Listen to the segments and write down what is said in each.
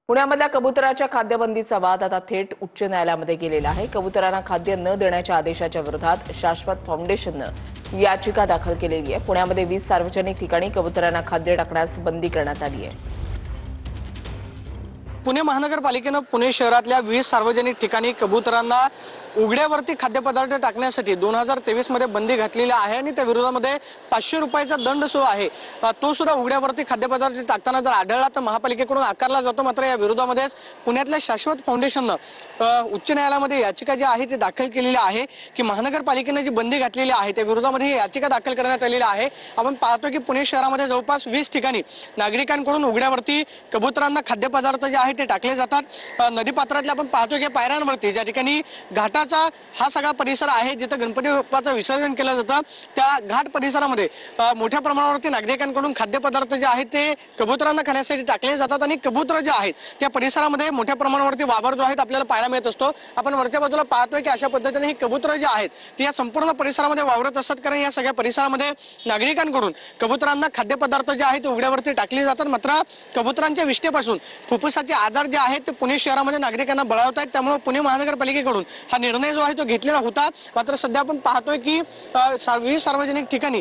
पुण्यामधल्या कबुतराच्या खाद्यबंदीचा वाद आता थेट उच्च न्यायालयामध्ये गेलेला आहे। कबुतरांना खाद्य न देण्याच्या आदेशाच्या विरोधात शाश्वत फाउंडेशनने याचिका दाखल केलेली आहे। पुण्यामध्ये 20 सार्वजनिक ठिकाणी कबुतरांना खाद्य टाकण्यास बंदी करण्यात आली आहे। पुणे महानगरपालिकेने पुणे शहरातल्या 20 सार्वजनिक ठिकाणी कबुतरांना उघड्यावरती खाद्यपदार्थ टाकण्यासाठी 2023 मध्ये बंदी घातलेली आहे आणि त्या विरोधामध्ये 500 रुपयाचा दंड जो आहे तो सुद्धा उघड्यावरती खाद्यपदार्थ टाकताना जर आढळला तर महापालिकेकडून आकारला जातो। मात्र या विरोधामध्येच पुण्यातल्या शाश्वत फाउंडेशननं उच्च न्यायालयामध्ये याचिका जी आहे ती दाखल केलेली आहे की महानगरपालिकेने जी बंदी घातलेली आहे त्या विरोधामध्ये याचिका दाखल करण्यात आलेली आहे। आपण पाहतो की पुणे शहरामध्ये जवळपास 20 ठिकाणी नागरिकांकडून उघड्यावरती कबुतरांना खाद्यपदार्थ जे आहे ते टाकले जातात। नदीपात्रातल्या आपण पाहतो की पायऱ्यांवरती ज्या ठिकाणी घाटाचा हा सगळा परिसर आहे जिथे गणपती बाप्पाचं विसर्जन केलं जातं त्या घाट परिसरामध्ये मोठ्या प्रमाणावरती नागरिकांकडून खाद्यपदार्थ जे आहेत ते कबुतरांना खाण्यासाठी टाकले जातात आणि कबूतर जे आहेत त्या परिसरामध्ये मोठ्या प्रमाणावरती वावर जो आहे आपल्याला पाहायला मिळत असतो। आपण वरच्या बाजूला पाहतोय की अशा पद्धतीने ही कबूतर जे आहेत ती या संपूर्ण परिसरामध्ये वावरत असतात, कारण या सगळ्या परिसरामध्ये नागरिकांकडून कबुतरांना खाद्यपदार्थ जे आहेत ते उघड्यावरती टाकले जातात। मात्र कबुतरांच्या विष्ठेपासून फुफ्फुसाचे आजार जे आहेत ते पुणे शहरामध्ये नागरिकांना बळावत आहेत। त्यामुळे पुणे महानगरपालिकेकडून हा निर्णय जो आहे तो घेतलेला होता। मात्र सध्या आपण पाहतोय की 20 सार्वजनिक ठिकाणी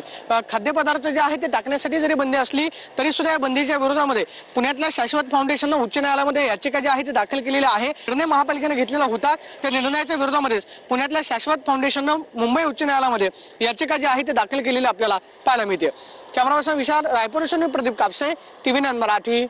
खाद्यपदार्थ जे आहेत ते टाकण्यासाठी जरी बंदी असली तरी सुद्धा या बंदीच्या विरोधामध्ये पुण्यातल्या शाश्वत फाउंडेशननं उच्च न्यायालयामध्ये याचिका जी आहे ती दाखल केलेली आहे। निर्णय महापालिकेने घेतलेला होता त्या निर्णयाच्या विरोधामध्येच पुण्यातल्या शाश्वत फाउंडेशननं मुंबई उच्च न्यायालयामध्ये याचिका जी आहे ती दाखल केलेली आपल्याला पाहायला मिळते। कॅमेरा पर्सन विशाल, रायपूर, प्रदीप कापसे, TV9 मराठी।